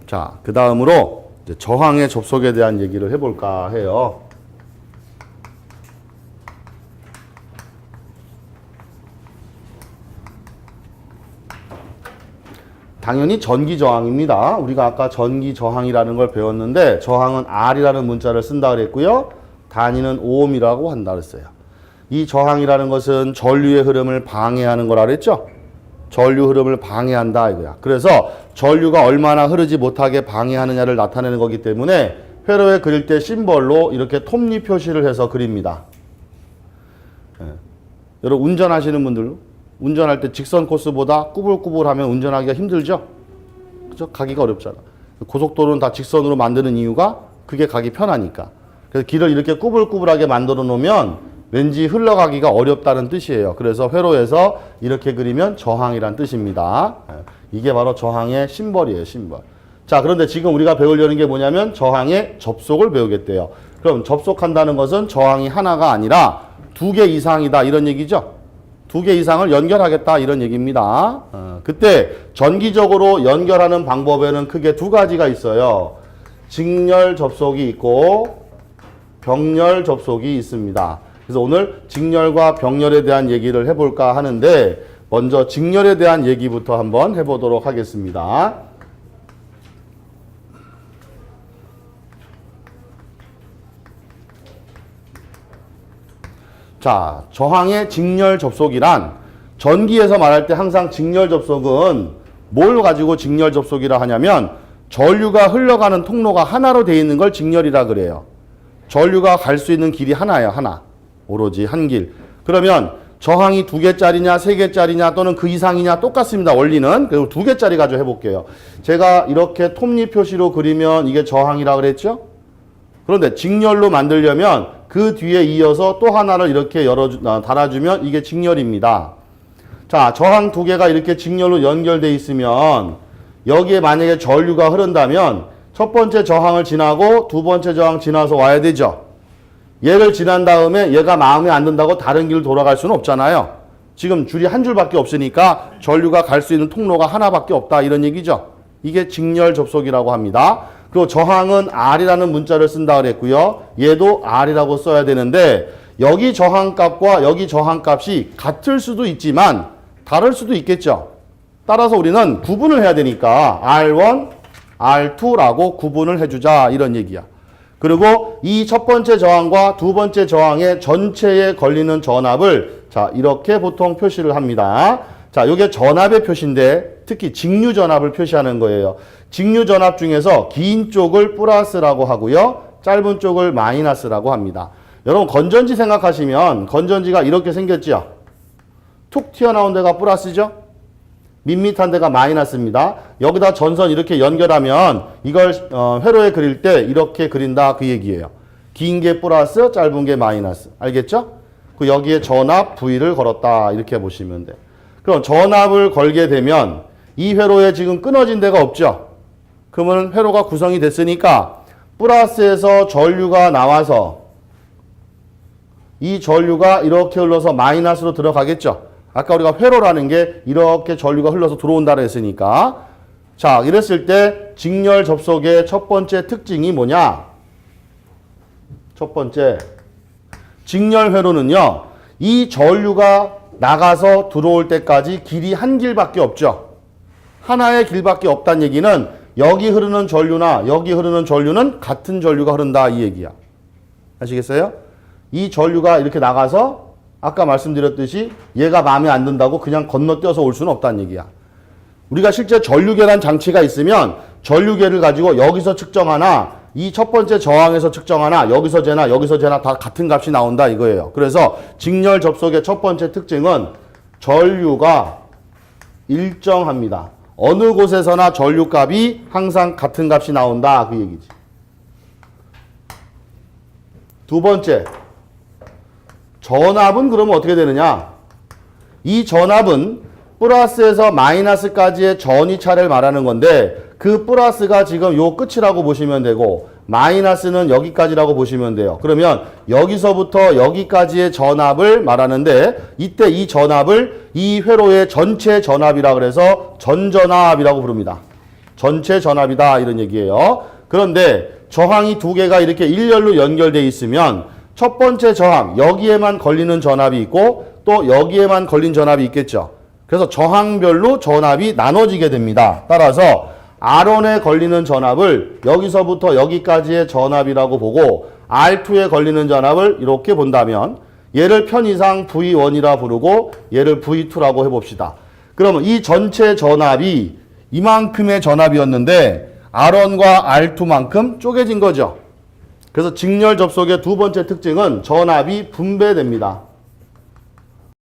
자, 그 다음으로 이제 저항의 접속에 대한 얘기를 해볼까 해요. 당연히 전기 저항입니다. 우리가 아까 전기 저항이라는 걸 배웠는데 저항은 R이라는 문자를 쓴다 그랬고요. 단위는 오음이라고 한다 그랬어요. 이 저항이라는 것은 전류의 흐름을 방해하는 거라 그랬죠. 전류 흐름을 방해한다 이거야. 그래서 전류가 얼마나 흐르지 못하게 방해하느냐를 나타내는 거기 때문에 회로에 그릴 때 심벌로 이렇게 톱니 표시를 해서 그립니다. 여러분 운전하시는 분들 운전할 때 직선 코스보다 꾸불꾸불하면 운전하기가 힘들죠? 그죠? 가기가 어렵잖아. 고속도로는 다 직선으로 만드는 이유가 그게 가기 편하니까. 그래서 길을 이렇게 꾸불꾸불하게 만들어 놓으면 왠지 흘러가기가 어렵다는 뜻이에요. 그래서 회로에서 이렇게 그리면 저항이란 뜻입니다. 이게 바로 저항의 심벌이에요, 심벌. 자, 그런데 지금 우리가 배우려는 게 뭐냐면 저항의 접속을 배우겠대요. 그럼 접속한다는 것은 저항이 하나가 아니라 2개 이상이다 이런 얘기죠? 2개 이상을 연결하겠다 이런 얘기입니다. 그때 전기적으로 연결하는 방법에는 크게 2가지가 있어요. 직렬 접속이 있고 병렬 접속이 있습니다. 그래서 오늘 직렬과 병렬에 대한 얘기를 해볼까 하는데 먼저 직렬에 대한 얘기부터 한번 해보도록 하겠습니다. 자, 저항의 직렬 접속이란 전기에서 말할 때 항상 직렬 접속은 뭘 가지고 직렬 접속이라 하냐면 전류가 흘러가는 통로가 하나로 되어 있는 걸 직렬이라 그래요. 전류가 갈 수 있는 길이 하나예요, 하나. 오로지 한 길. 그러면 저항이 2개짜리냐 3개짜리냐 또는 그 이상이냐 똑같습니다. 원리는. 그리고 2개짜리 가지고 해볼게요. 제가 이렇게 톱니 표시로 그리면 이게 저항이라 그랬죠? 그런데 직렬로 만들려면 그 뒤에 이어서 또 하나를 이렇게 달아주면 이게 직렬입니다. 자, 저항 2개가 이렇게 직렬로 연결되어 있으면 여기에 만약에 전류가 흐른다면 첫 번째 저항을 지나고 두 번째 저항 지나서 와야 되죠. 얘를 지난 다음에 얘가 마음에 안 든다고 다른 길로 돌아갈 수는 없잖아요. 지금 줄이 한 줄밖에 없으니까 전류가 갈 수 있는 통로가 하나밖에 없다 이런 얘기죠. 이게 직렬 접속이라고 합니다. 그리고 저항은 R이라는 문자를 쓴다 그랬고요. 얘도 R이라고 써야 되는데 여기 저항값과 여기 저항값이 같을 수도 있지만 다를 수도 있겠죠. 따라서 우리는 구분을 해야 되니까 R1, R2라고 구분을 해주자 이런 얘기야. 그리고 이 첫 번째 저항과 두 번째 저항의 전체에 걸리는 전압을 자 이렇게 보통 표시를 합니다. 자, 이게 전압의 표시인데 특히 직류 전압을 표시하는 거예요. 직류 전압 중에서 긴 쪽을 플러스라고 하고요. 짧은 쪽을 마이너스라고 합니다. 여러분 건전지 생각하시면 건전지가 이렇게 생겼죠. 툭 튀어나온 데가 플러스죠. 밋밋한 데가 마이너스입니다. 여기다 전선 이렇게 연결하면 이걸 회로에 그릴 때 이렇게 그린다 그 얘기예요. 긴 게 플러스, 짧은 게 마이너스. 알겠죠? 그 여기에 전압 V를 걸었다 이렇게 보시면 돼. 그럼 전압을 걸게 되면 이 회로에 지금 끊어진 데가 없죠. 그러면 회로가 구성이 됐으니까 플러스에서 전류가 나와서 이 전류가 이렇게 흘러서 마이너스로 들어가겠죠. 아까 우리가 회로라는 게 이렇게 전류가 흘러서 들어온다 했으니까 자 이랬을 때 직렬 접속의 첫 번째 특징이 뭐냐? 첫 번째 직렬 회로는요. 이 전류가 나가서 들어올 때까지 길이 한 길밖에 없죠. 하나의 길밖에 없다는 얘기는 여기 흐르는 전류나 여기 흐르는 전류는 같은 전류가 흐른다 이 얘기야. 아시겠어요? 이 전류가 이렇게 나가서 아까 말씀드렸듯이 얘가 마음에 안 든다고 그냥 건너뛰어서 올 수는 없다는 얘기야. 우리가 실제 전류계란 장치가 있으면 전류계를 가지고 여기서 측정하나 이 첫 번째 저항에서 측정하나 여기서 재나 여기서 재나 다 같은 값이 나온다 이거예요. 그래서 직렬 접속의 첫 번째 특징은 전류가 일정합니다. 어느 곳에서나 전류값이 항상 같은 값이 나온다 그 얘기지. 두 번째 전압은 그러면 어떻게 되느냐? 이 전압은 플러스에서 마이너스까지의 전위차를 말하는 건데 그 플러스가 지금 요 끝이라고 보시면 되고 마이너스는 여기까지라고 보시면 돼요. 그러면 여기서부터 여기까지의 전압을 말하는데 이때 이 전압을 이 회로의 전체 전압이라 그래서 전전압이라고 부릅니다. 전체 전압이다 이런 얘기예요. 그런데 저항이 두 개가 이렇게 일렬로 연결돼 있으면 첫 번째 저항 여기에만 걸리는 전압이 있고 또 여기에만 걸린 전압이 있겠죠. 그래서 저항별로 전압이 나눠지게 됩니다. 따라서 R1에 걸리는 전압을 여기서부터 여기까지의 전압이라고 보고 R2에 걸리는 전압을 이렇게 본다면 얘를 편의상 V1이라 부르고 얘를 V2라고 해봅시다. 그러면 이 전체 전압이 이만큼의 전압이었는데 R1과 R2만큼 쪼개진 거죠. 그래서 직렬 접속의 두 번째 특징은 전압이 분배됩니다.